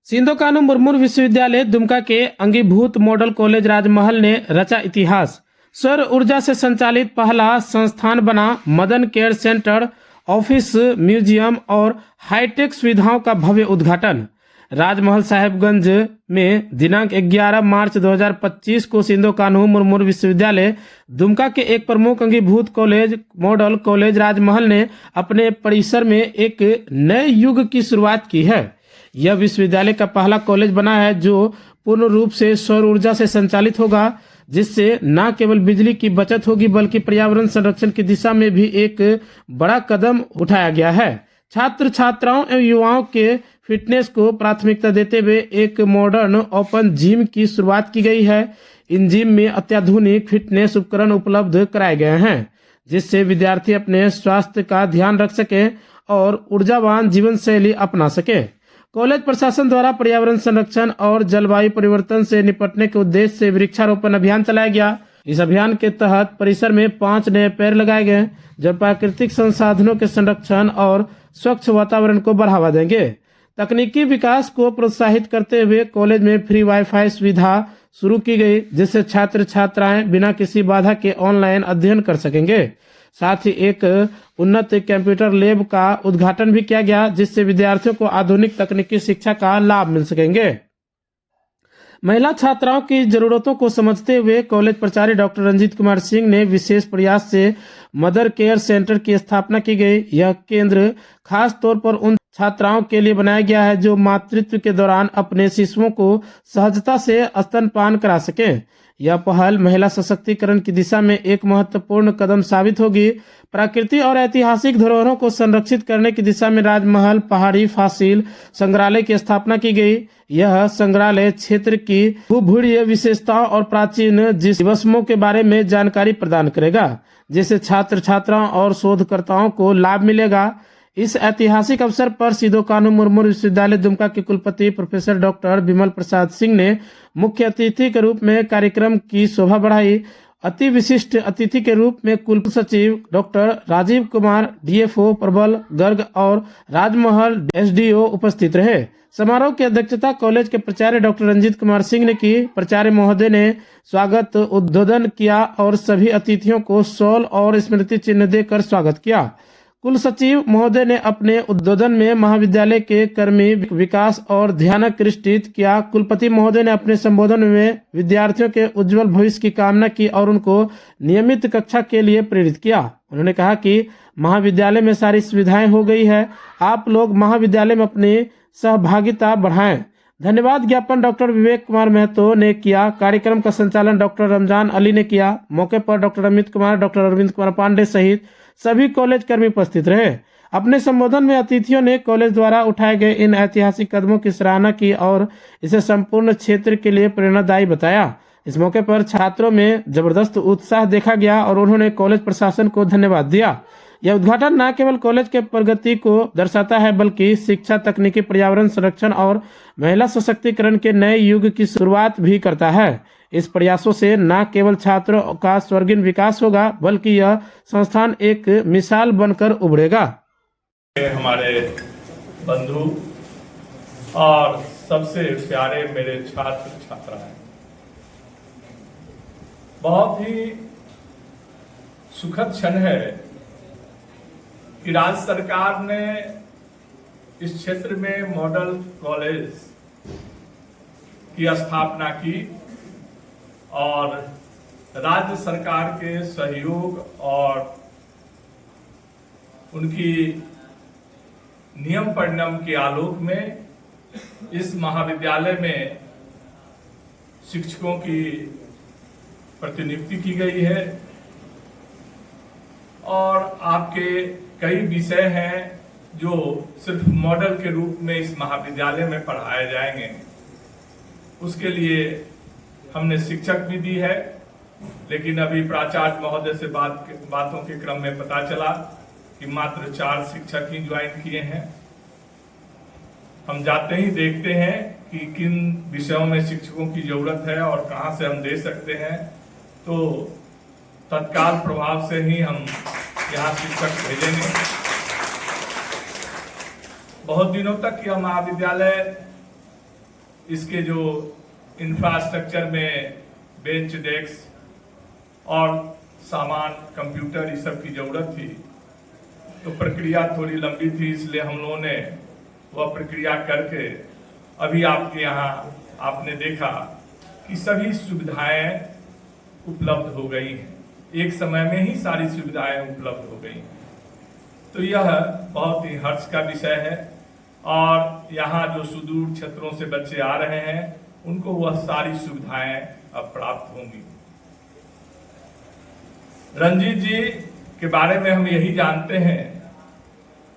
सिंधु कानू मुर्मू विश्वविद्यालय दुमका के अंगीभूत मॉडल कॉलेज राजमहल ने रचा इतिहास। सौर ऊर्जा से संचालित पहला संस्थान बना। Madan care centre, office, museum और हाईटेक सुविधाओं का भव्य उद्घाटन। राजमहल साहेबगंज में दिनांक 11 मार्च 2025 को सिंधु कानू मुर्मू विश्वविद्यालय दुमका के एक प्रमुख अंगीभूत कॉलेज मॉडल कॉलेज राजमहल ने अपने परिसर में एक नए युग की शुरुआत की है। यह विश्वविद्यालय का पहला कॉलेज बना है जो पूर्ण रूप से सौर ऊर्जा से संचालित होगा, जिससे न केवल बिजली की बचत होगी बल्कि पर्यावरण संरक्षण की दिशा में भी एक बड़ा कदम उठाया गया है। छात्र छात्राओं एवं युवाओं के फिटनेस को प्राथमिकता देते हुए एक मॉडर्न ओपन जिम की शुरुआत की गई है। इन जिम में अत्याधुनिक फिटनेस उपकरण उपलब्ध कराए गए हैं, जिससे विद्यार्थी अपने स्वास्थ्य का ध्यान रख सके और ऊर्जावान जीवन शैली अपना सके। कॉलेज प्रशासन द्वारा पर्यावरण संरक्षण और जलवायु परिवर्तन से निपटने के उद्देश्य से वृक्षारोपण अभियान चलाया गया। इस अभियान के तहत परिसर में 5 नए पेड़ लगाए गए, जो प्राकृतिक संसाधनों के संरक्षण और स्वच्छ वातावरण को बढ़ावा देंगे। तकनीकी विकास को प्रोत्साहित करते हुए कॉलेज में फ्री वाईफाई सुविधा शुरू की गई, जिससे छात्र छात्राएं बिना किसी बाधा के ऑनलाइन अध्ययन कर सकेंगे। साथ ही एक उन्नत कंप्यूटर लैब का उद्घाटन भी किया गया, जिससे विद्यार्थियों को आधुनिक तकनीकी शिक्षा का लाभ मिल सकेंगे। महिला छात्राओं की जरूरतों को समझते हुए कॉलेज प्राचार्य डॉक्टर रंजीत कुमार सिंह ने विशेष प्रयास से मदर केयर सेंटर की स्थापना की गई। यह केंद्र खास तौर पर उन छात्राओं के लिए बनाया गया है जो मातृत्व के दौरान अपने शिशुओं को सहजता से स्तनपान करा सके। यह पहल महिला सशक्तिकरण की दिशा में एक महत्वपूर्ण कदम साबित होगी। प्राकृतिक और ऐतिहासिक धरोहरों को संरक्षित करने की दिशा में राजमहल पहाड़ी फॉसिल संग्रहालय की स्थापना की गई। यह संग्रहालय क्षेत्र की भूगोलीय विशेषताओं और प्राचीन जीवाश्मों के बारे में जानकारी प्रदान करेगा, जिससे छात्र छात्राओं और शोधकर्ताओं को लाभ मिलेगा। इस ऐतिहासिक अवसर पर सिंधु कानू मुर्मू विश्वविद्यालय दुमका के कुलपति प्रोफेसर डॉक्टर विमल प्रसाद सिंह ने मुख्य अतिथि के रूप में कार्यक्रम की शोभा बढ़ाई। अति विशिष्ट अतिथि के रूप में कुल सचिव डॉक्टर राजीव कुमार, डीएफओ प्रबल गर्ग और राजमहल एसडीओ उपस्थित रहे। समारोह की अध्यक्षता कॉलेज के प्राचार्य डॉक्टर रंजीत कुमार सिंह ने की। प्राचार्य महोदय ने स्वागत उद्बोधन किया और सभी अतिथियों को शॉल और स्मृति चिन्ह देकर स्वागत किया। कुल सचिव महोदय ने अपने उद्बोधन में महाविद्यालय के कर्मी विकास और ध्यानाकृष्टित किया। कुलपति महोदय ने अपने संबोधन में विद्यार्थियों के उज्जवल भविष्य की कामना की और उनको नियमित कक्षा के लिए प्रेरित किया। उन्होंने कहा कि महाविद्यालय में सारी सुविधाएं हो गई है, आप लोग महाविद्यालय में अपनी सहभागिता बढ़ाएं। धन्यवाद ज्ञापन डॉक्टर विवेक कुमार महतो ने किया। कार्यक्रम का संचालन डॉक्टर रमजान अली ने किया। मौके पर डॉक्टर अमित कुमार, डॉक्टर अरविंद कुमार पांडे सहित सभी कॉलेज कर्मी उपस्थित रहे। अपने संबोधन में अतिथियों ने कॉलेज द्वारा उठाए गए इन ऐतिहासिक कदमों की सराहना की और इसे संपूर्ण क्षेत्र के लिए प्रेरणादायी बताया। इस मौके पर छात्रों में जबरदस्त उत्साह देखा गया और उन्होंने कॉलेज प्रशासन को धन्यवाद दिया। यह उद्घाटन न केवल कॉलेज के प्रगति को दर्शाता है बल्कि शिक्षा, तकनीकी, पर्यावरण संरक्षण और महिला सशक्तिकरण के नए युग की शुरुआत भी करता है। इस प्रयासों से न केवल छात्रों का स्वर्गीय विकास होगा बल्कि यह संस्थान एक मिसाल बनकर उभरेगा। हमारे बंधु और सबसे प्यारे मेरे छात्र छात्राएं, बहुत ही सुखद क्षण है कि राज्य सरकार ने इस क्षेत्र में मॉडल कॉलेज की स्थापना की और राज्य सरकार के सहयोग और उनकी नियम परिणाम के आलोक में इस महाविद्यालय में शिक्षकों की प्रतिनियुक्ति की गई है और आपके कई विषय हैं जो सिर्फ मॉडल के रूप में इस महाविद्यालय में पढ़ाए जाएंगे। उसके लिए हमने शिक्षक भी दी है, लेकिन अभी प्राचार्य महोदय से बातों के क्रम में पता चला कि मात्र 4 शिक्षक ही ज्वाइन किए हैं। हम जाते ही देखते हैं कि किन विषयों में शिक्षकों की जरूरत है और कहां से हम दे सकते हैं, तो तत्काल प्रभाव से ही हम यहाँ शिक्षक भेजेंगे। बहुत दिनों तक यह महाविद्यालय इसके जो इंफ्रास्ट्रक्चर में बेंच डेस्क और सामान कंप्यूटर इस सब की जरूरत थी, तो प्रक्रिया थोड़ी लंबी थी, इसलिए हम लोगों ने वह प्रक्रिया करके अभी आपके यहाँ आपने देखा कि सभी सुविधाएं उपलब्ध हो गई हैं, एक समय में ही सारी सुविधाएं उपलब्ध हो गई हैं। तो यह बहुत ही हर्ष का विषय है और यहाँ जो सुदूर क्षेत्रों से बच्चे आ रहे हैं उनको वह सारी सुविधाएं अब प्राप्त होंगी। रंजीत जी के बारे में हम यही जानते हैं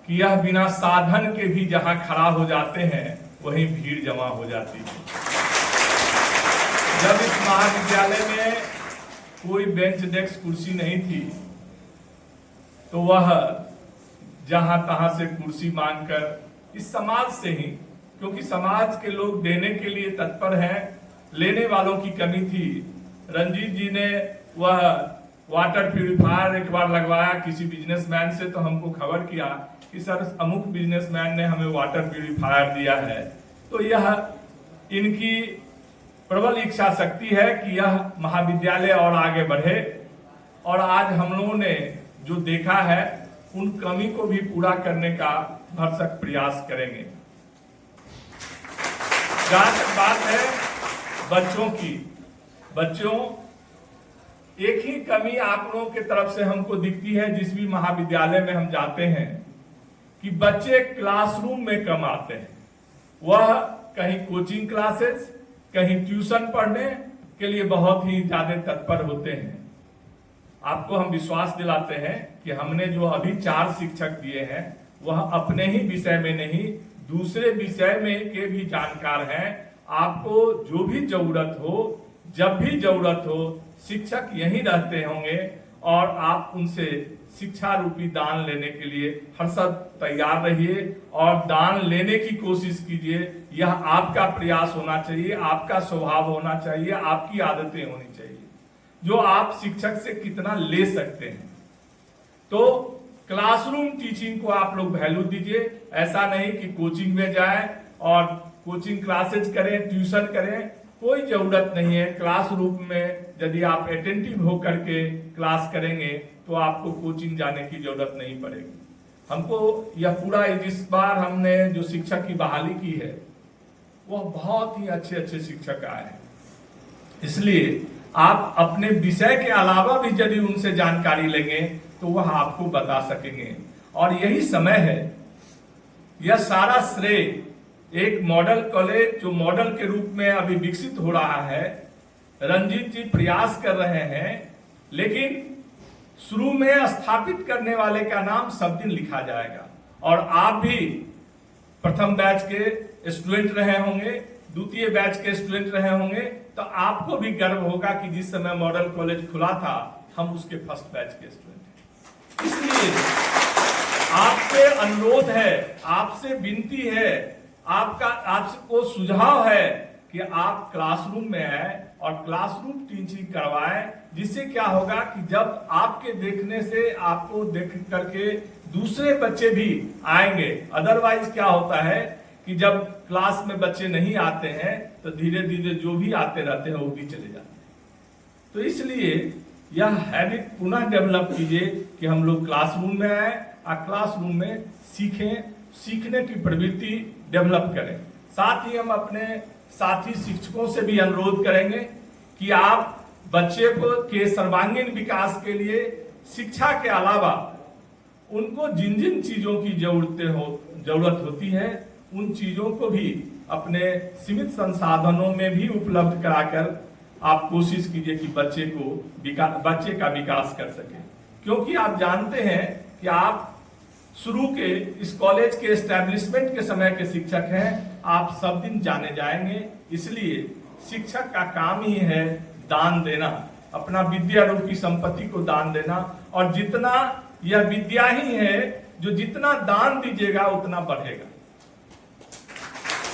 कि यह बिना साधन के भी जहां खड़ा हो जाते हैं वहीं भीड़ जमा हो जाती है। जब इस महाविद्यालय में कोई बेंच डेस्क कुर्सी नहीं थी तो वह जहां तहां से कुर्सी मांगकर इस समाज से ही, क्योंकि समाज के लोग देने के लिए तत्पर हैं, लेने वालों की कमी थी। रंजीत जी ने वह वाटर प्यूरिफायर एक बार लगवाया किसी बिजनेसमैन से, तो हमको खबर किया कि सर अमुक बिजनेसमैन ने हमें वाटर प्यूरिफायर दिया है। तो यह इनकी प्रबल इच्छा शक्ति है कि यह महाविद्यालय और आगे बढ़े और आज हम लोगों ने जो देखा है उन कमी को भी पूरा करने का भरसक प्रयास करेंगे। जहां तक बात है बच्चों की, बच्चों एक ही कमी आप लोगों की तरफ से हमको दिखती है जिस भी महाविद्यालय में हम जाते हैं कि बच्चे क्लासरूम में कम आते हैं। वह कहीं कोचिंग क्लासेस, कहीं ट्यूशन पढ़ने के लिए बहुत ही ज्यादा तत्पर होते हैं। आपको हम विश्वास दिलाते हैं कि हमने जो अभी 4 शिक्षक दिए हैं वह अपने ही विषय में नहीं दूसरे विषय में के भी जानकार हैं। आपको जो भी जरूरत हो, जब भी जरूरत हो, शिक्षक यहीं रहते होंगे और आप उनसे शिक्षा रूपी दान लेने के लिए हर सब तैयार रहिए और दान लेने की कोशिश कीजिए। यह आपका प्रयास होना चाहिए, आपका स्वभाव होना चाहिए, आपकी आदतें होनी चाहिए जो आप शिक्षक से कितना ले सकते हैं। तो क्लासरूम टीचिंग को आप लोग वैल्यू दीजिए। ऐसा नहीं कि कोचिंग में जाएं और कोचिंग क्लासेज करें, ट्यूशन करें, कोई जरूरत नहीं है। क्लासरूम में यदि आप अटेंटिव होकर के क्लास करेंगे तो आपको कोचिंग जाने की जरूरत नहीं पड़ेगी। हमको यह पूरा जिस बार हमने जो शिक्षक की बहाली की है वह बहुत ही अच्छे अच्छे शिक्षक आए हैं, इसलिए आप अपने विषय के अलावा भी यदि उनसे जानकारी लेंगे तो वह आपको बता सकेंगे। और यही समय है, यह सारा श्रेय एक मॉडल कॉलेज जो मॉडल के रूप में अभी विकसित हो रहा है, रंजीत जी प्रयास कर रहे हैं, लेकिन शुरू में स्थापित करने वाले का नाम सब दिन लिखा जाएगा। और आप भी प्रथम बैच के स्टूडेंट रहे होंगे, द्वितीय बैच के स्टूडेंट रहे होंगे, तो आपको भी गर्व होगा कि जिस समय मॉडल कॉलेज खुला था हम उसके फर्स्ट बैच के स्टूडेंट हैं। इसलिए आपसे अनुरोध है, आपसे विनती है, आपको सुझाव है कि आप क्लासरूम में आए और क्लासरूम टीचिंग करवाएं, जिससे क्या होगा कि जब आपके देखने से आपको देख करके दूसरे बच्चे भी आएंगे। अदरवाइज क्या होता है कि जब क्लास में बच्चे नहीं आते हैं तो धीरे धीरे जो भी आते रहते हैं वो भी चले जाते हैं। तो इसलिए यह हैबिट पुनः डेवलप कीजिए कि हम लोग क्लासरूम में आए और क्लासरूम में सीखें, सीखने की प्रवृत्ति डेवलप करें। साथ ही हम अपने साथी शिक्षकों से भी अनुरोध करेंगे कि आप बच्चे को के सर्वांगीण विकास के लिए शिक्षा के अलावा उनको जिन जिन चीजों की जरूरत होती है उन चीजों को भी अपने सीमित संसाधनों में भी उपलब्ध कराकर आप कोशिश कीजिए कि बच्चे का विकास कर सके। क्योंकि आप जानते हैं कि आप शुरू के इस कॉलेज के एस्टैब्लिशमेंट के समय के शिक्षक हैं, आप सब दिन जाने जाएंगे। इसलिए शिक्षक का काम ही है दान देना, अपना विद्या रूपी संपत्ति को दान देना। और जितना यह विद्या ही है जो जितना दान दीजिएगा उतना बढ़ेगा।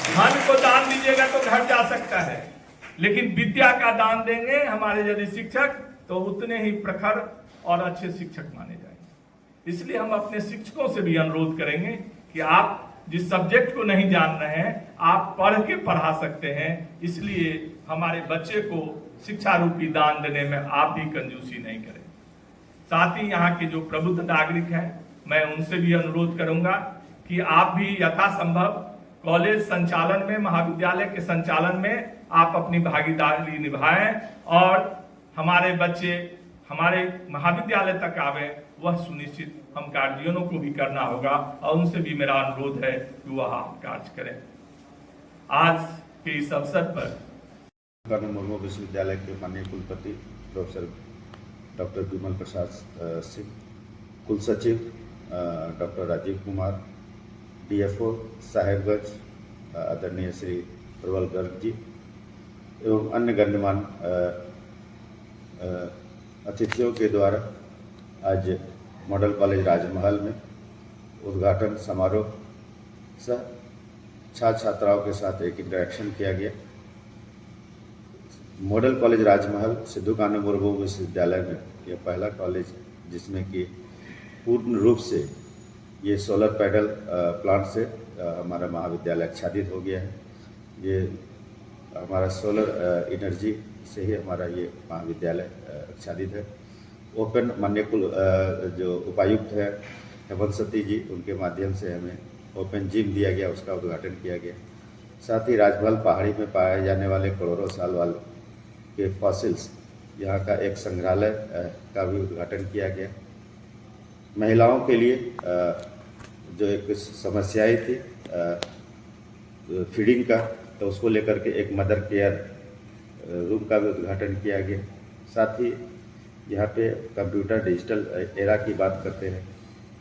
धन को दान दीजिएगा तो घर जा सकता है, लेकिन विद्या का दान देंगे हमारे यदि शिक्षक तो उतने ही प्रखर और अच्छे शिक्षक माने जाएंगे। इसलिए हम अपने शिक्षकों से भी अनुरोध करेंगे कि आप जिस सब्जेक्ट को नहीं जान रहे हैं आप पढ़ के पढ़ा सकते हैं। इसलिए हमारे बच्चे को शिक्षा रूपी दान देने में आप भी कंजूसी नहीं करें। साथ ही यहाँ के जो प्रबुद्ध नागरिक हैं, मैं उनसे भी अनुरोध करूंगा कि आप भी यथासंभव कॉलेज संचालन में, महाविद्यालय के संचालन में आप अपनी भागीदारी निभाएं और हमारे बच्चे हमारे महाविद्यालय तक आवे, वह सुनिश्चित हम गार्जियनों को भी करना होगा और उनसे भी मेरा अनुरोध है कि वह कार्य करें। आज के इस अवसर पर मुर्मू विश्वविद्यालय के माननीय कुलपति प्रोफेसर डॉक्टर विमल प्रसाद सिंह, कुल सचिव डॉक्टर राजीव कुमार, डीएफओ साहेबगंज आदरणीय श्री प्रबल गर्ग जी एवं अन्य गण्यमान अतिथियों के द्वारा आज मॉडल कॉलेज राजमहल में उद्घाटन समारोह सह छात्र छात्राओं के साथ एक इंटरेक्शन किया गया। मॉडल कॉलेज राजमहल सिद्धू कान्हू मुर्मू विश्वविद्यालय में यह पहला कॉलेज जिसमें कि पूर्ण रूप से ये सोलर पैनल प्लांट से हमारा महाविद्यालय आच्छादित हो गया है। ये हमारा सोलर एनर्जी से ही हमारा ये महाविद्यालय आच्छादित है। ओपन माननीय जो उपायुक्त है हेमंत सती जी, उनके माध्यम से हमें ओपन जिम दिया गया, उसका उद्घाटन किया गया। साथ ही राजमहल पहाड़ी में पाए जाने वाले करोड़ों साल वाले के फॉसिल्स, यहाँ का एक संग्रहालय का भी उद्घाटन किया गया। महिलाओं के लिए जो एक समस्याएं थी फीडिंग का, तो उसको लेकर के एक मदर केयर रूम का भी उद्घाटन किया गया। साथ ही यहाँ पे कंप्यूटर डिजिटल एरा की बात करते हैं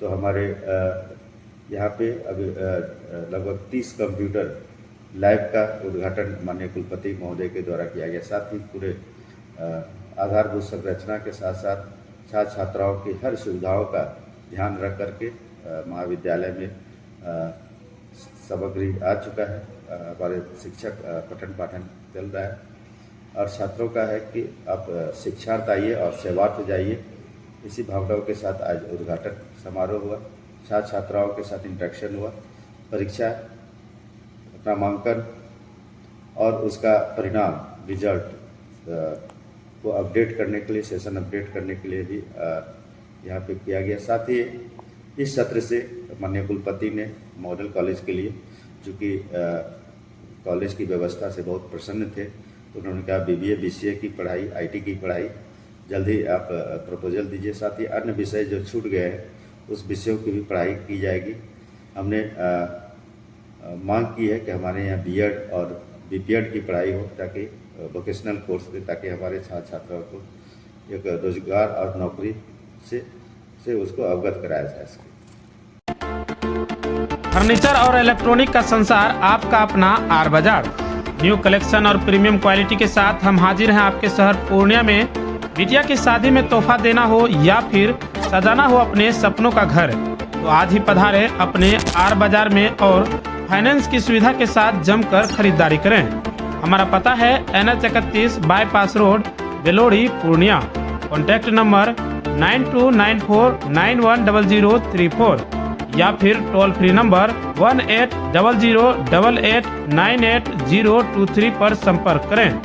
तो हमारे यहाँ पे अभी लगभग 30 कंप्यूटर लैब का उद्घाटन माननीय कुलपति महोदय के द्वारा किया गया। साथ ही पूरे आधारभूत संरचना के साथ साथ छात्र छात्राओं की हर सुविधाओं का ध्यान रख करके महाविद्यालय में सामग्री आ चुका है। हमारे शिक्षक पठन पाठन चल रहा है और छात्रों का है कि आप शिक्षार्थ आइए और सेवार्थ जाइए। इसी भावनाओं के साथ आज उद्घाटन समारोह हुआ, छात्र छात्राओं के साथ इंटरेक्शन हुआ, परीक्षा नामांकन और उसका परिणाम रिजल्ट को अपडेट करने के लिए, सेशन अपडेट करने के लिए भी यहाँ पे किया गया। साथ ही इस सत्र से माननीय कुलपति ने मॉडल कॉलेज के लिए, चूँकि कॉलेज की व्यवस्था से बहुत प्रसन्न थे, उन्होंने कहा BBA BCA की पढ़ाई, IT की पढ़ाई जल्द ही आप प्रपोजल दीजिए। साथ ही अन्य विषय जो छूट गए हैं उस विषयों की भी पढ़ाई की जाएगी। हमने मांग की है कि हमारे यहाँ BEd और BPEd की पढ़ाई हो, ताकि वोकेशनल कोर्स पे, ताकि हमारे छात्र छात्राओं को एक रोजगार और नौकरी से उसको अवगत कराया जा सके। फर्नीचर और इलेक्ट्रॉनिक का संसार, आपका अपना आर बाजार। न्यू कलेक्शन और प्रीमियम क्वालिटी के साथ हम हाजिर हैं आपके शहर पूर्णिया में। बिटिया की शादी में तोहफा देना हो या फिर सजाना हो अपने सपनों का घर, तो आज ही पधारें अपने आर बाजार में और फाइनेंस की सुविधा के साथ जमकर खरीदारी करें। हमारा पता है NH 31 bypass road, Belori, Purnia. Contact number 9294910034 या फिर टोल फ्री नंबर 180088988023 पर संपर्क करें।